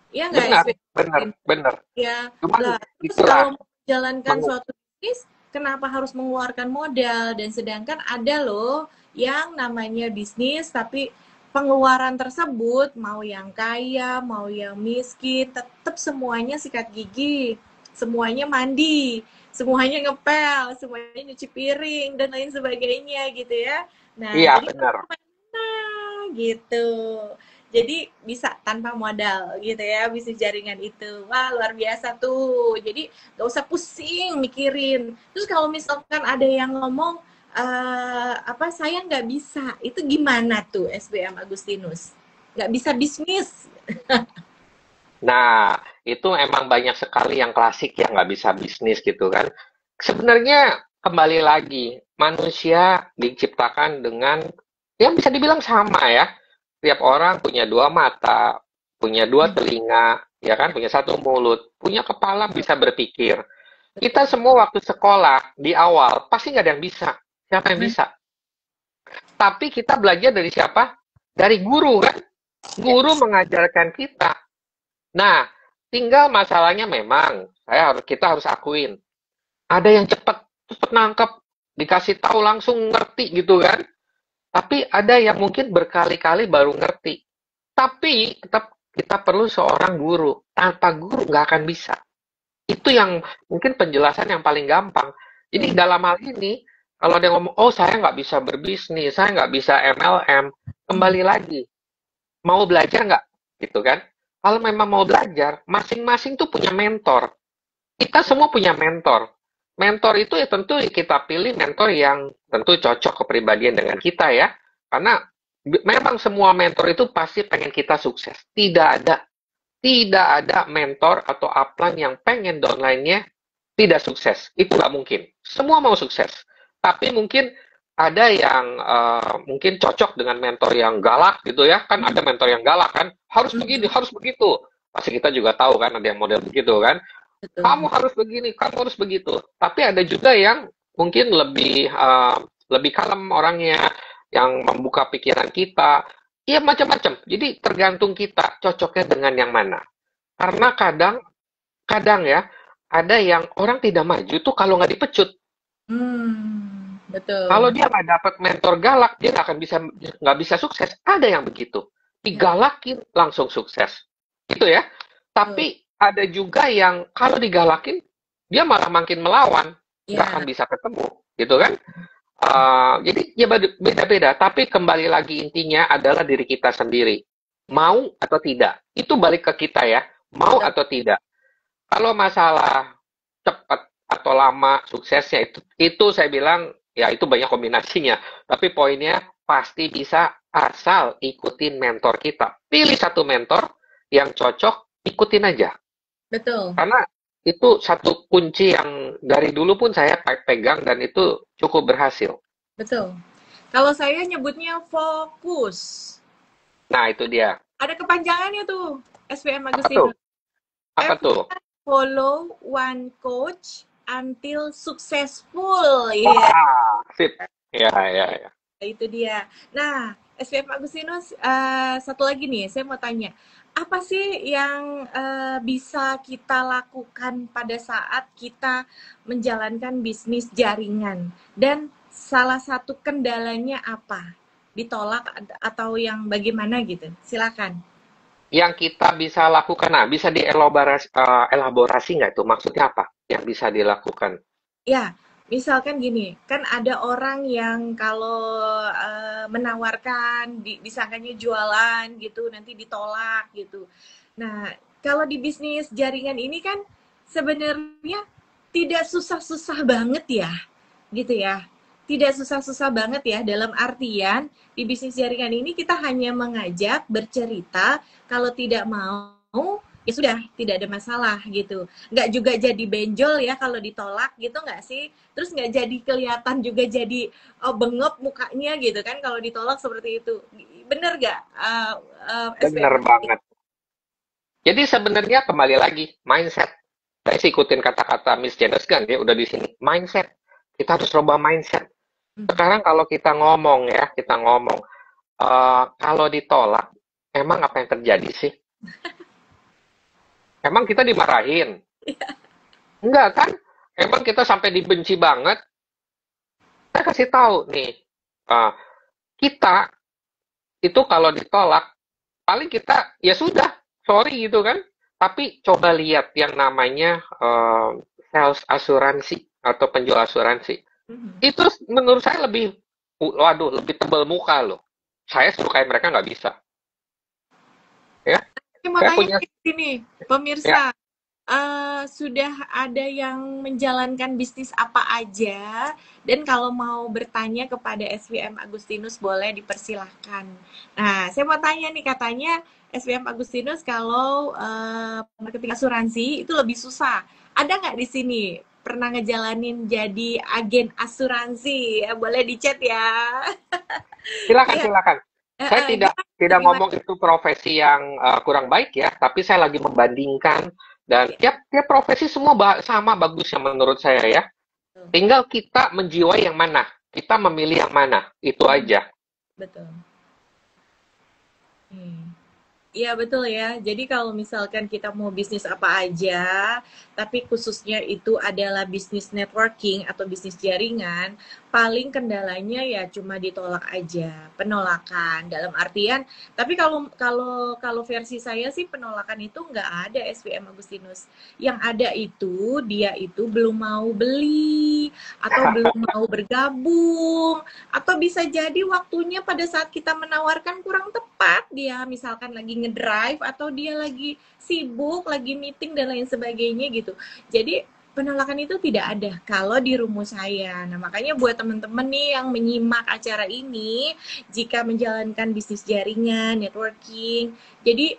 [SPEAKER 1] Ya nggak,
[SPEAKER 2] Benar,
[SPEAKER 1] SP?
[SPEAKER 2] benar, benar.
[SPEAKER 1] Ya,
[SPEAKER 2] Cuman
[SPEAKER 1] lah terus
[SPEAKER 2] itulah
[SPEAKER 1] kalau menjalankan
[SPEAKER 2] mengu-
[SPEAKER 1] suatu bisnis, kenapa harus mengeluarkan modal? Dan sedangkan ada loh yang namanya bisnis, tapi pengeluaran tersebut mau yang kaya, mau yang miskin, tetap semuanya sikat gigi, semuanya mandi, semuanya ngepel, semuanya nyuci piring dan lain sebagainya gitu ya. Nah,
[SPEAKER 2] iya
[SPEAKER 1] jadi
[SPEAKER 2] benar.
[SPEAKER 1] gitu. Jadi bisa tanpa modal gitu ya bisnis jaringan itu. Wah luar biasa tuh. Jadi gak usah pusing mikirin. Terus kalau misalkan ada yang ngomong apa saya nggak bisa, itu gimana tuh SBM Agustinus? Nggak bisa bisnis?
[SPEAKER 2] Nah, itu emang banyak sekali yang klasik yang nggak bisa bisnis gitu kan. Sebenarnya kembali lagi, manusia diciptakan dengan yang bisa dibilang sama ya. Tiap orang punya dua mata, punya dua telinga, ya kan, punya satu mulut, punya kepala bisa berpikir. Kita semua waktu sekolah di awal pasti nggak ada yang bisa. Siapa yang bisa? Tapi kita belajar dari siapa? Dari guru kan? Guru
[SPEAKER 1] Yes.
[SPEAKER 2] mengajarkan kita. Nah, tinggal masalahnya memang kita harus akuin. Ada yang cepat cepat nangkep, dikasih tahu langsung ngerti gitu kan. Tapi ada yang mungkin berkali-kali baru ngerti. Tapi tetap kita perlu seorang guru. Tanpa guru nggak akan bisa. Itu yang mungkin penjelasan yang paling gampang. Jadi dalam hal ini, kalau ada yang ngomong, oh saya nggak bisa berbisnis, saya nggak bisa MLM, kembali lagi. Mau belajar nggak? Gitu kan? Kalau memang mau belajar, masing-masing tuh punya mentor. Kita semua punya mentor. mentor itu ya tentu kita pilih mentor yang tentu cocok kepribadian dengan kita ya. Karena memang semua mentor itu pasti pengen kita sukses. Tidak ada mentor atau upline yang pengen downline-nya tidak sukses. Itu nggak mungkin. Semua mau sukses. Tapi mungkin ada yang mungkin cocok dengan mentor yang galak gitu ya. Kan ada mentor yang galak kan. Harus begini, harus begitu. Pasti kita juga tahu kan ada yang model begitu kan.
[SPEAKER 1] Betul.
[SPEAKER 2] Kamu harus begini, kamu harus begitu. Tapi ada juga yang mungkin lebih kalem orangnya, yang membuka pikiran kita. Iya macam-macam. Jadi tergantung kita cocoknya dengan yang mana. Karena kadang ya ada yang orang tidak maju tuh kalau nggak dipecut. Kalau
[SPEAKER 1] Betul.
[SPEAKER 2] dia nggak dapat mentor galak, dia nggak bisa sukses. Ada yang begitu.
[SPEAKER 1] Ya,
[SPEAKER 2] Digalakin langsung sukses. Gitu ya.
[SPEAKER 1] betul.
[SPEAKER 2] Tapi ada juga yang kalau digalakin, dia malah makin melawan. Nggak akan
[SPEAKER 1] Ya,
[SPEAKER 2] bisa ketemu. Gitu kan. Jadi ya beda-beda. Tapi kembali lagi intinya adalah diri kita sendiri. Mau atau tidak. Itu balik ke kita ya. Mau
[SPEAKER 1] betul.
[SPEAKER 2] atau tidak. Kalau masalah cepat atau lama suksesnya itu saya bilang ya itu banyak kombinasinya. Tapi poinnya pasti bisa asal ikutin mentor kita. Pilih satu mentor yang cocok, ikutin aja.
[SPEAKER 1] Betul.
[SPEAKER 2] Karena itu satu kunci yang dari dulu pun saya pegang dan itu cukup berhasil.
[SPEAKER 1] Betul. Kalau saya nyebutnya fokus.
[SPEAKER 2] Nah, itu dia.
[SPEAKER 1] Ada kepanjangannya tuh, SPM
[SPEAKER 2] Apa tuh?
[SPEAKER 1] Agustinus.
[SPEAKER 2] Apa tuh?
[SPEAKER 1] Follow one coach until successful. Iya,
[SPEAKER 2] Wah, sip. Ya, ya, ya.
[SPEAKER 1] itu dia. Nah, SPM Agustinus, satu lagi nih, saya mau tanya, apa sih yang bisa kita lakukan pada saat kita menjalankan bisnis jaringan? Dan salah satu kendalanya apa? Ditolak atau yang bagaimana gitu? Silakan.
[SPEAKER 2] Yang kita bisa lakukan, nah bisa elaborasi nggak itu? Maksudnya apa yang bisa dilakukan?
[SPEAKER 1] Ya, misalkan gini, kan ada orang yang kalau menawarkan disangkanya jualan gitu, nanti ditolak gitu. Nah, kalau di bisnis jaringan ini kan sebenarnya tidak susah-susah banget ya, gitu ya. Tidak susah-susah banget ya, dalam artian di bisnis jaringan ini kita hanya mengajak, bercerita, kalau tidak mau, ya sudah, tidak ada masalah gitu. Nggak juga jadi benjol ya kalau ditolak gitu nggak sih? Terus nggak jadi kelihatan juga jadi bengep mukanya gitu kan kalau ditolak seperti itu. Bener nggak
[SPEAKER 2] Bener
[SPEAKER 1] SPM?
[SPEAKER 2] banget. Jadi sebenarnya kembali lagi, mindset. Saya sih ikutin kata-kata Miss Janice Gunn, dia udah di sini. Mindset. Kita harus rubah mindset. Sekarang kalau kita ngomong ya, kita ngomong, kalau ditolak, emang apa yang terjadi sih? Emang kita dimarahin? Enggak kan? Emang kita sampai dibenci banget? Saya kasih tahu nih, uh, kita itu kalau ditolak, paling kita ya sudah, sorry gitu kan. Tapi coba lihat yang namanya sales asuransi atau penjual asuransi. Itu menurut saya waduh, lebih tebal muka loh. Saya suruh kayak mereka nggak bisa. Ya,
[SPEAKER 1] Saya mau
[SPEAKER 2] saya
[SPEAKER 1] tanya
[SPEAKER 2] punya,
[SPEAKER 1] ke sini,
[SPEAKER 2] ya,
[SPEAKER 1] pemirsa, sudah ada yang menjalankan bisnis apa aja? Dan kalau mau bertanya kepada SVM Agustinus boleh dipersilahkan. Nah, saya mau tanya nih, katanya SVM Agustinus kalau marketing asuransi itu lebih susah. Ada nggak di sini pernah ngejalanin jadi agen asuransi? Boleh di chat ya.
[SPEAKER 2] silakan
[SPEAKER 1] Iya,
[SPEAKER 2] silakan. Saya tidak
[SPEAKER 1] gimana?
[SPEAKER 2] tidak
[SPEAKER 1] Gimana?
[SPEAKER 2] ngomong itu profesi yang kurang baik ya, tapi saya lagi membandingkan dan tiap profesi semua sama bagusnya menurut saya ya. Tinggal kita menjiwai yang mana, kita memilih yang mana, itu aja.
[SPEAKER 1] Betul. Hmm. Iya betul ya. Jadi kalau misalkan kita mau bisnis apa aja, tapi khususnya itu adalah bisnis networking atau bisnis jaringan, paling kendalanya ya cuma ditolak aja, penolakan. Dalam artian, tapi kalau kalau kalau versi saya sih penolakan itu nggak ada SVM Agustinus. Yang ada itu dia itu belum mau beli atau belum mau bergabung atau bisa jadi waktunya pada saat kita menawarkan kurang tepat, dia misalkan lagi ngedrive atau dia lagi sibuk, lagi meeting dan lain sebagainya gitu. Jadi Penolakan itu tidak ada kalau di rumus saya. Nah, makanya buat teman-teman nih yang menyimak acara ini, jika menjalankan bisnis jaringan, networking, jadi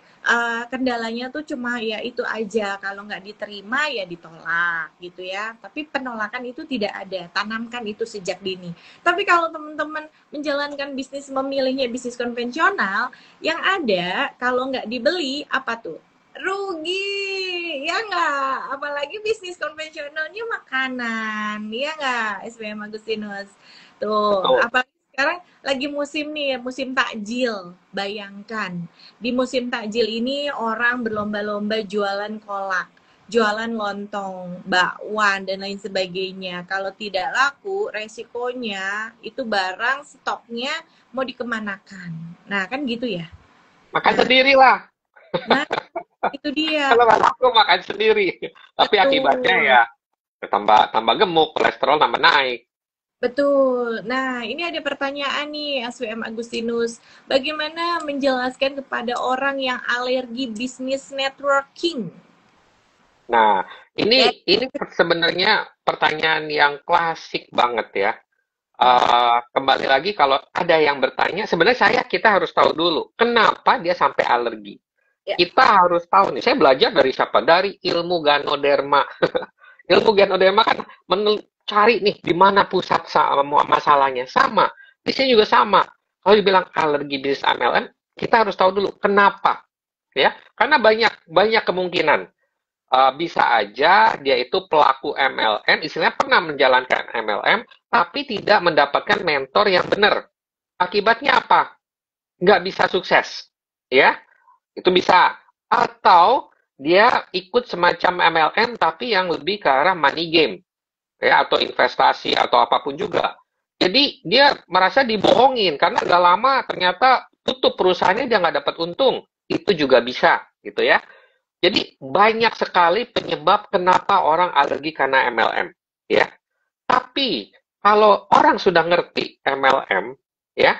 [SPEAKER 1] kendalanya tuh cuma ya itu aja. Kalau nggak diterima ya ditolak gitu ya. Tapi penolakan itu tidak ada. Tanamkan itu sejak dini. Tapi kalau teman-teman menjalankan bisnis, memilihnya bisnis konvensional, yang ada kalau nggak dibeli apa tuh? Rugi, ya nggak? Apalagi bisnis konvensionalnya makanan, ya nggak, SBM Agustinus? Tuh,
[SPEAKER 2] Betul.
[SPEAKER 1] apalagi sekarang lagi musim nih, musim takjil. Bayangkan, di musim takjil ini orang berlomba-lomba jualan kolak, jualan lontong, bakwan, dan lain sebagainya. Kalau tidak laku, resikonya itu barang stoknya mau dikemanakan. Nah, kan gitu ya.
[SPEAKER 2] Makan
[SPEAKER 1] Nah,
[SPEAKER 2] sendirilah.
[SPEAKER 1] nah itu dia.
[SPEAKER 2] Kalau nggak laku makan sendiri. Tapi akibatnya
[SPEAKER 1] Betul,
[SPEAKER 2] ya tambah tambah gemuk, kolesterol tambah naik.
[SPEAKER 1] betul. Nah, ini ada pertanyaan nih, SWM Agustinus. Bagaimana menjelaskan kepada orang yang alergi bisnis networking?
[SPEAKER 2] Nah,
[SPEAKER 1] Ya,
[SPEAKER 2] ini sebenarnya pertanyaan yang klasik banget ya.
[SPEAKER 1] hmm,
[SPEAKER 2] Kembali lagi kalau ada yang bertanya, sebenarnya kita harus tahu dulu kenapa dia sampai alergi.
[SPEAKER 1] ya,
[SPEAKER 2] Kita harus tahu nih. Saya belajar dari siapa? Dari ilmu Ganoderma. Ilmu Ganoderma kan mencari nih di mana pusat masalahnya. Sama. Di sini juga sama. Kalau dibilang alergi bisnis MLM, kita harus tahu dulu kenapa. Ya, karena banyak banyak kemungkinan. Bisa aja dia itu pelaku MLM, istilahnya pernah menjalankan MLM, tapi tidak mendapatkan mentor yang benar. Akibatnya apa? Nggak bisa sukses. Ya, itu bisa. Atau dia ikut semacam MLM, tapi yang lebih ke arah money game. Ya, atau investasi, atau apapun juga. Jadi, dia merasa dibohongin, karena nggak lama ternyata tutup perusahaannya, dia nggak dapat untung. Itu juga bisa, gitu ya. Jadi banyak sekali penyebab kenapa orang alergi karena MLM, ya. Tapi kalau orang sudah ngerti MLM, ya,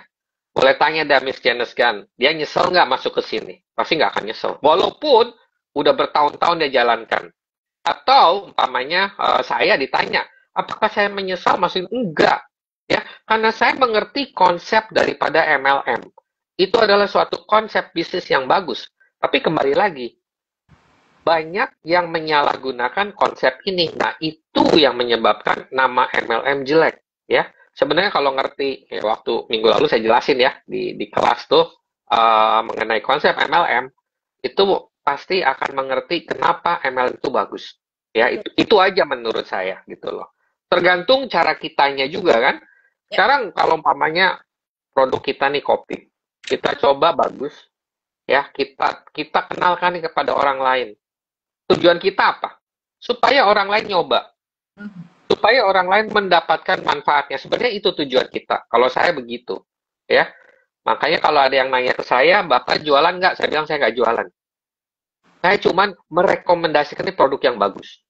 [SPEAKER 2] boleh tanya dah Miss Janice Gunn, dia nyesel nggak masuk ke sini? Pasti nggak akan nyesel. Walaupun udah bertahun-tahun dia jalankan. Atau umpamanya saya ditanya, apakah saya menyesal masuk? Enggak, ya, karena saya mengerti konsep daripada MLM. Itu adalah suatu konsep bisnis yang bagus. Tapi kembali lagi, banyak yang menyalahgunakan konsep ini. Nah, itu yang menyebabkan nama MLM jelek, ya. Sebenarnya kalau ngerti, ya, waktu minggu lalu saya jelasin ya di kelas tuh mengenai konsep MLM, itu pasti akan mengerti kenapa MLM itu bagus. Ya, itu aja menurut saya gitu loh. Tergantung cara kitanya juga kan.
[SPEAKER 1] ya,
[SPEAKER 2] Sekarang kalau umpamanya produk kita nih kopi, kita coba bagus, ya kita kita kenalkan nih kepada orang lain. Tujuan kita apa? Supaya orang lain nyoba,
[SPEAKER 1] hmm,
[SPEAKER 2] supaya orang lain mendapatkan manfaatnya. Sebenarnya itu tujuan kita. Kalau saya begitu, ya. Makanya kalau ada yang nanya ke saya, Bapak jualan nggak? Saya bilang saya nggak jualan. Saya cuma merekomendasikan ini produk yang bagus,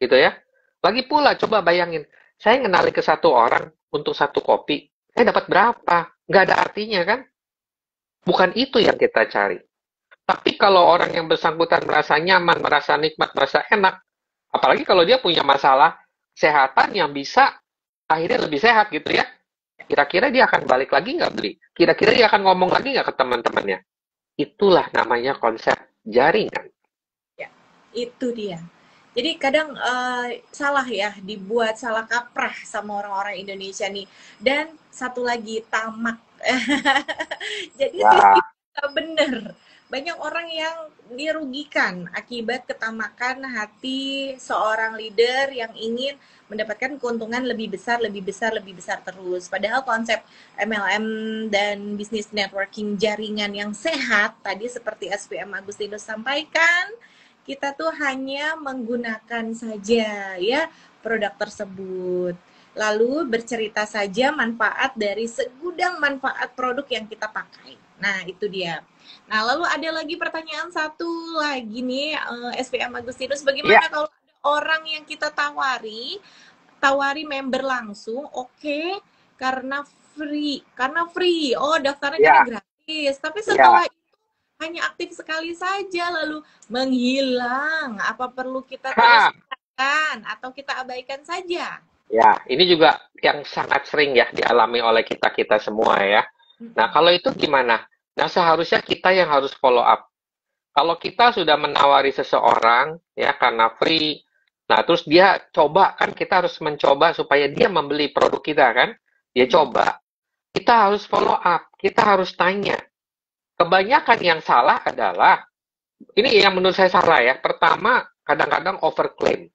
[SPEAKER 2] gitu ya. Lagi pula, coba bayangin, saya ngenalin ke satu orang untuk satu kopi, saya dapat berapa? Nggak ada artinya kan? Bukan itu yang kita cari. Tapi kalau orang yang bersangkutan merasa nyaman, merasa nikmat, merasa enak, apalagi kalau dia punya masalah kesehatan yang bisa akhirnya lebih sehat gitu ya. Kira-kira dia akan balik lagi nggak beli? Kira-kira dia akan ngomong lagi nggak ke teman-temannya? Itulah namanya konsep jaringan.
[SPEAKER 1] ya. Itu dia. Jadi kadang salah ya, dibuat salah kaprah sama orang-orang Indonesia nih. Dan satu lagi, tamak. Jadi
[SPEAKER 2] Ya,
[SPEAKER 1] sistemnya bener. Banyak orang yang dirugikan akibat ketamakan hati seorang leader yang ingin mendapatkan keuntungan lebih besar, lebih besar, lebih besar terus. Padahal konsep MLM dan bisnis networking jaringan yang sehat, tadi seperti SPM Agustinus sampaikan, kita tuh hanya menggunakan saja ya produk tersebut. Lalu bercerita saja manfaat dari segudang manfaat produk yang kita pakai. Nah, itu dia. Nah, lalu ada lagi pertanyaan satu lagi nih, SPM Agustinus,
[SPEAKER 2] iya.
[SPEAKER 1] bagaimana kalau ada orang yang kita tawari member langsung, oke, karena free. Oh, daftarnya karena
[SPEAKER 2] Iya,
[SPEAKER 1] gratis. Tapi
[SPEAKER 2] iya.
[SPEAKER 1] setelah hanya aktif sekali saja lalu menghilang. Apa perlu kita terus
[SPEAKER 2] Ha,
[SPEAKER 1] kan atau kita abaikan saja.
[SPEAKER 2] Ya, ini juga yang sangat sering ya dialami oleh kita-kita semua ya. Nah,
[SPEAKER 1] Mm-mm.
[SPEAKER 2] kalau itu gimana? Nah, seharusnya kita yang harus follow up. Kalau kita sudah menawari seseorang ya karena free, nah terus dia coba kan kita harus mencoba supaya dia membeli produk kita kan, dia
[SPEAKER 1] Mm-mm.
[SPEAKER 2] coba. Kita harus follow up, kita harus tanya. Kebanyakan yang salah adalah ini yang menurut saya salah ya. Pertama, kadang-kadang overclaim.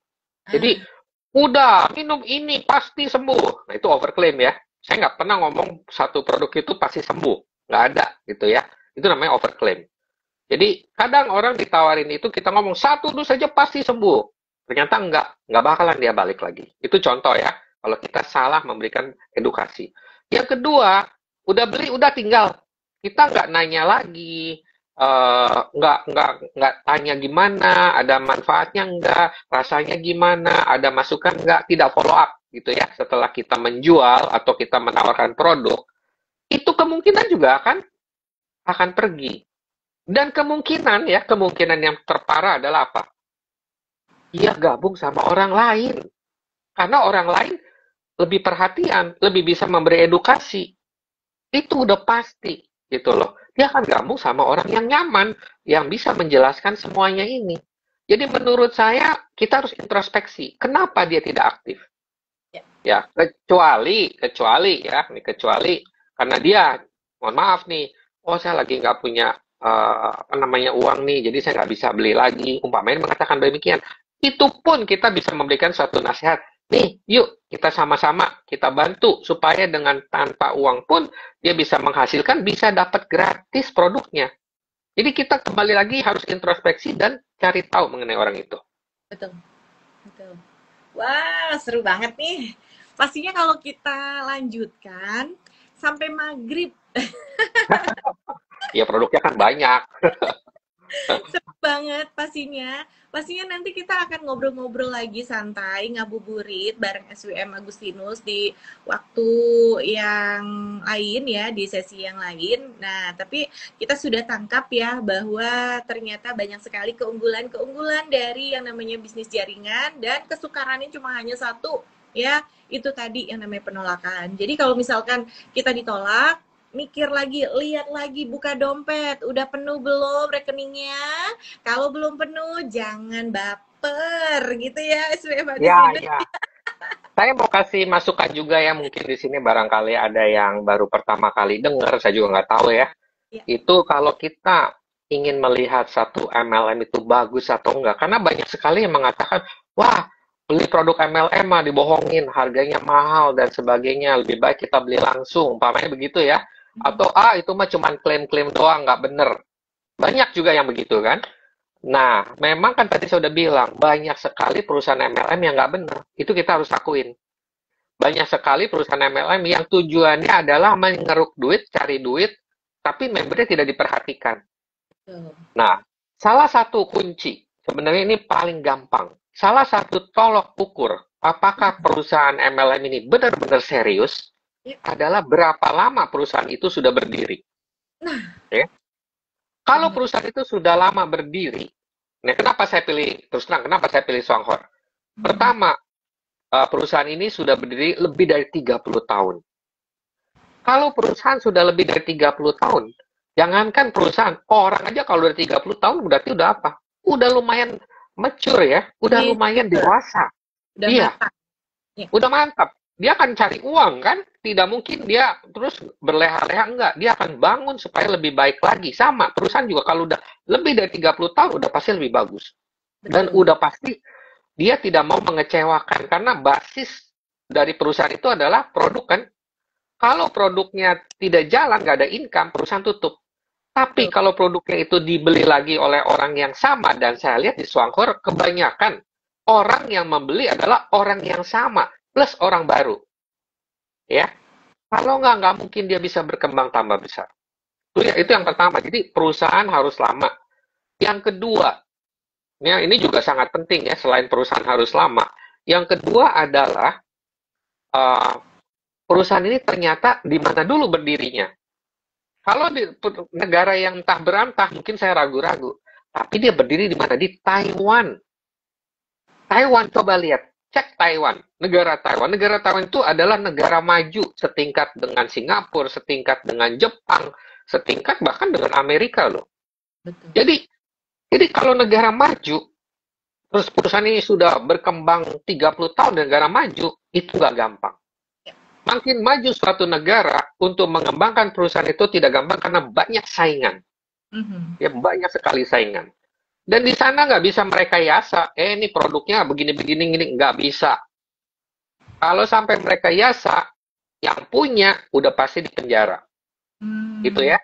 [SPEAKER 2] Jadi
[SPEAKER 1] Ah,
[SPEAKER 2] udah minum ini pasti sembuh. Nah itu overclaim ya. Saya nggak pernah ngomong satu produk itu pasti sembuh, nggak ada gitu ya. Itu namanya overclaim. Jadi kadang orang ditawarin itu kita ngomong satu dus saja pasti sembuh. Ternyata nggak bakalan dia balik lagi. Itu contoh ya, kalau kita salah memberikan edukasi. Yang kedua, udah beli udah tinggal. Kita nggak nanya lagi, nggak tanya gimana, ada manfaatnya nggak, rasanya gimana, ada masukan nggak, tidak follow up gitu ya. Setelah kita menjual atau kita menawarkan produk, itu kemungkinan juga akan pergi. Dan kemungkinan ya, kemungkinan yang terparah adalah apa? Dia gabung sama orang lain. Karena orang lain lebih perhatian, lebih bisa memberi edukasi. Itu udah pasti gitu loh. Dia akan gabung sama orang yang nyaman, yang bisa menjelaskan semuanya ini. Jadi menurut saya kita harus introspeksi. Kenapa dia tidak aktif?
[SPEAKER 1] ya.
[SPEAKER 2] Ya, kecuali ya, ini kecuali karena dia, mohon maaf nih, oh saya lagi nggak punya apa namanya uang nih, jadi saya nggak bisa beli lagi. Umpamanya mengatakan demikian, itu pun kita bisa memberikan suatu nasihat. Nih, yuk kita sama-sama kita bantu supaya dengan tanpa uang pun dia bisa menghasilkan, bisa dapat gratis produknya. Jadi kita kembali lagi harus introspeksi dan cari tahu mengenai orang itu.
[SPEAKER 1] Betul, betul. Wah, seru banget nih. Pastinya kalau kita lanjutkan sampai maghrib.
[SPEAKER 2] Ya produknya kan banyak.
[SPEAKER 1] Seru banget pastinya. Pastinya nanti kita akan ngobrol-ngobrol lagi santai, ngabuburit bareng SWM Agustinus di waktu yang lain ya, di sesi yang lain. Nah, tapi kita sudah tangkap ya bahwa ternyata banyak sekali keunggulan-keunggulan dari yang namanya bisnis jaringan dan kesukarannya cuma hanya satu ya, itu tadi yang namanya penolakan. Jadi kalau misalkan kita ditolak, mikir lagi, lihat lagi, buka dompet, udah penuh belum rekeningnya? Kalau belum penuh, jangan baper gitu ya, SWM Bagus
[SPEAKER 2] Ya,
[SPEAKER 1] ini.
[SPEAKER 2] ya. Saya mau kasih masukan juga ya, mungkin di sini barangkali ada yang baru pertama kali dengar, saya juga nggak tahu ya.
[SPEAKER 1] Ya,
[SPEAKER 2] Itu kalau kita ingin melihat satu MLM itu bagus atau enggak, karena banyak sekali yang mengatakan, wah, beli produk MLM mah dibohongin, harganya mahal dan sebagainya, lebih baik kita beli langsung, umpamanya begitu ya. Atau, itu mah cuma klaim-klaim doang, nggak bener. Banyak juga yang begitu kan. Nah, memang kan tadi saya udah bilang, banyak sekali perusahaan MLM yang nggak bener. Itu kita harus akuin. Banyak sekali perusahaan MLM yang tujuannya adalah mengeruk duit, cari duit, tapi membernya tidak diperhatikan.
[SPEAKER 1] betul.
[SPEAKER 2] Nah, salah satu kunci, sebenarnya ini paling gampang. Salah satu tolok ukur apakah perusahaan MLM ini benar-benar serius
[SPEAKER 1] Ya,
[SPEAKER 2] adalah berapa lama perusahaan itu sudah berdiri.
[SPEAKER 1] nah,
[SPEAKER 2] Ya. Kalau
[SPEAKER 1] benar.
[SPEAKER 2] perusahaan itu sudah lama berdiri, nah kenapa saya pilih, terus terang, kenapa saya pilih Songhor? Pertama, perusahaan ini sudah berdiri lebih dari 30 tahun. Kalau perusahaan sudah lebih dari 30 tahun, jangankan perusahaan, orang aja kalau udah 30 tahun berarti udah apa? Udah lumayan mature ya, udah
[SPEAKER 1] Ini
[SPEAKER 2] lumayan dewasa.
[SPEAKER 1] udah
[SPEAKER 2] Iya,
[SPEAKER 1] matang. Ya,
[SPEAKER 2] udah mantap. Dia akan cari uang kan? Tidak mungkin dia terus berleha-leha, enggak. Dia akan bangun supaya lebih baik lagi. Sama, perusahaan juga kalau udah lebih dari 30 tahun udah pasti lebih bagus. Dan
[SPEAKER 1] betul.
[SPEAKER 2] udah pasti dia tidak mau mengecewakan karena basis dari perusahaan itu adalah produk kan. Kalau produknya tidak jalan, nggak ada income, perusahaan tutup. Tapi
[SPEAKER 1] Betul.
[SPEAKER 2] kalau produknya itu dibeli lagi oleh orang yang sama, dan saya lihat di Swangkor, kebanyakan orang yang membeli adalah orang yang sama, plus orang baru. Ya, kalau nggak mungkin dia bisa berkembang tambah besar. Itu yang pertama. Jadi perusahaan harus lama. Yang kedua, ya, ini juga sangat penting ya, selain perusahaan harus lama. Yang kedua adalah uh, perusahaan ini ternyata di mana dulu berdirinya. Kalau di negara yang entah berantah, mungkin saya ragu-ragu. Tapi dia berdiri di mana? Di Taiwan. Taiwan, coba lihat. Cek Taiwan. Negara Taiwan. Negara Taiwan itu adalah negara maju setingkat dengan Singapura, setingkat dengan Jepang, setingkat bahkan dengan Amerika loh.
[SPEAKER 1] Betul.
[SPEAKER 2] Jadi kalau negara maju, terus perusahaan ini sudah berkembang 30 tahun negara maju, itu nggak gampang.
[SPEAKER 1] Ya.
[SPEAKER 2] Makin maju suatu negara untuk mengembangkan perusahaan itu tidak gampang karena banyak saingan.
[SPEAKER 1] Mhm.
[SPEAKER 2] Ya, banyak sekali saingan. Dan di sana nggak bisa merekayasa, ini produknya begini-begini, ini nggak bisa. Kalau sampai merekayasa, yang punya udah pasti di penjara. Gitu
[SPEAKER 1] Hmm,
[SPEAKER 2] ya.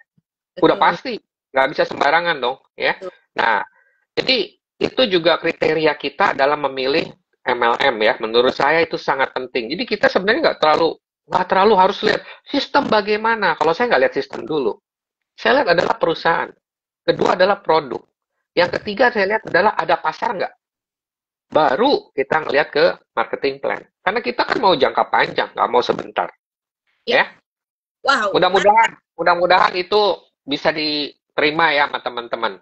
[SPEAKER 2] Udah
[SPEAKER 1] betul,
[SPEAKER 2] pasti. Nggak bisa sembarangan dong. Ya.
[SPEAKER 1] betul.
[SPEAKER 2] Nah, jadi itu juga kriteria kita dalam memilih MLM ya. Menurut saya itu sangat penting. Jadi kita sebenarnya nggak terlalu harus lihat sistem bagaimana. Kalau saya nggak lihat sistem dulu. Saya lihat adalah perusahaan. Kedua adalah produk. Yang ketiga saya lihat adalah ada pasar nggak. Baru kita ngelihat ke marketing plan. Karena kita kan mau jangka panjang, nggak mau sebentar.
[SPEAKER 1] Ya,
[SPEAKER 2] Ya,
[SPEAKER 1] wow,
[SPEAKER 2] mudah-mudahan itu bisa diterima ya sama teman-teman.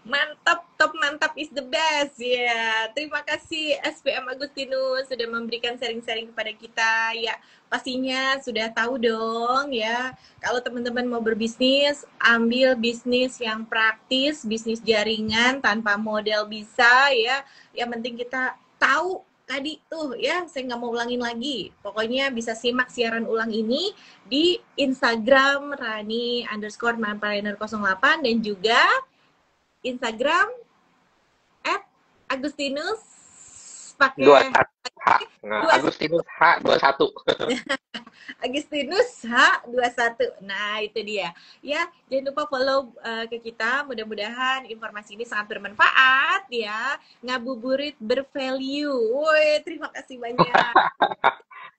[SPEAKER 1] mantap, top mantap is the best ya. Terima kasih SPM Agustinus sudah memberikan sharing-sharing kepada kita. Ya, pastinya sudah tahu dong ya. Kalau teman-teman mau berbisnis, ambil bisnis yang praktis, bisnis jaringan tanpa modal bisa ya. Yang penting kita tahu tadi tuh ya, saya nggak mau ulangin lagi. Pokoknya bisa simak siaran ulang ini di Instagram Rani_Manpreneur08 dan juga Instagram @Agustinus pakai
[SPEAKER 2] 21 H. Nah,
[SPEAKER 1] dua
[SPEAKER 2] Agustinus H21.
[SPEAKER 1] Agustinus H21. Nah, itu dia. Ya, jangan lupa follow ke kita. Mudah-mudahan informasi ini sangat bermanfaat ya. Ngabuburit bervalue. Woi, terima kasih banyak.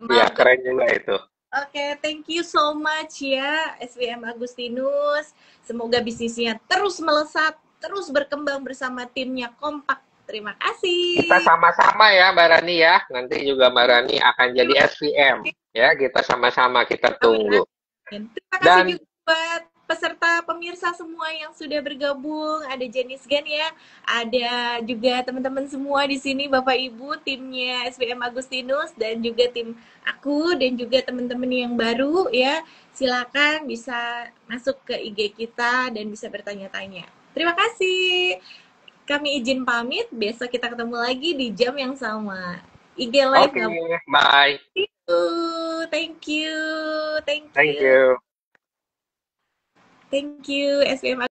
[SPEAKER 2] Ya,
[SPEAKER 1] Maaf.
[SPEAKER 2] keren juga itu.
[SPEAKER 1] Oke, thank you so much ya SWM Agustinus. Semoga bisnisnya terus melesat, terus berkembang bersama timnya kompak. Terima
[SPEAKER 2] Kita
[SPEAKER 1] kasih.
[SPEAKER 2] sama-sama ya, Mbak Rani ya. Nanti juga Mbak Rani akan jadi
[SPEAKER 1] Terima
[SPEAKER 2] SVM.
[SPEAKER 1] kasih.
[SPEAKER 2] Ya, kita sama-sama kita
[SPEAKER 1] Amin.
[SPEAKER 2] tunggu.
[SPEAKER 1] Terima kasih
[SPEAKER 2] Dan
[SPEAKER 1] juga buat peserta pemirsa semua yang sudah bergabung. Ada Jenis Gan ya, ada juga teman-teman semua di sini, Bapak Ibu, timnya SBM Agustinus dan juga tim aku dan juga teman-teman yang baru ya. Silakan bisa masuk ke IG kita dan bisa bertanya-tanya. Terima kasih. Kami izin pamit. Besok kita ketemu lagi di jam yang sama. IG live
[SPEAKER 2] oke,
[SPEAKER 1] nggak
[SPEAKER 2] bye.
[SPEAKER 1] boleh. Thank you, thank
[SPEAKER 2] Thank
[SPEAKER 1] you.
[SPEAKER 2] you.
[SPEAKER 1] Thank you, SPM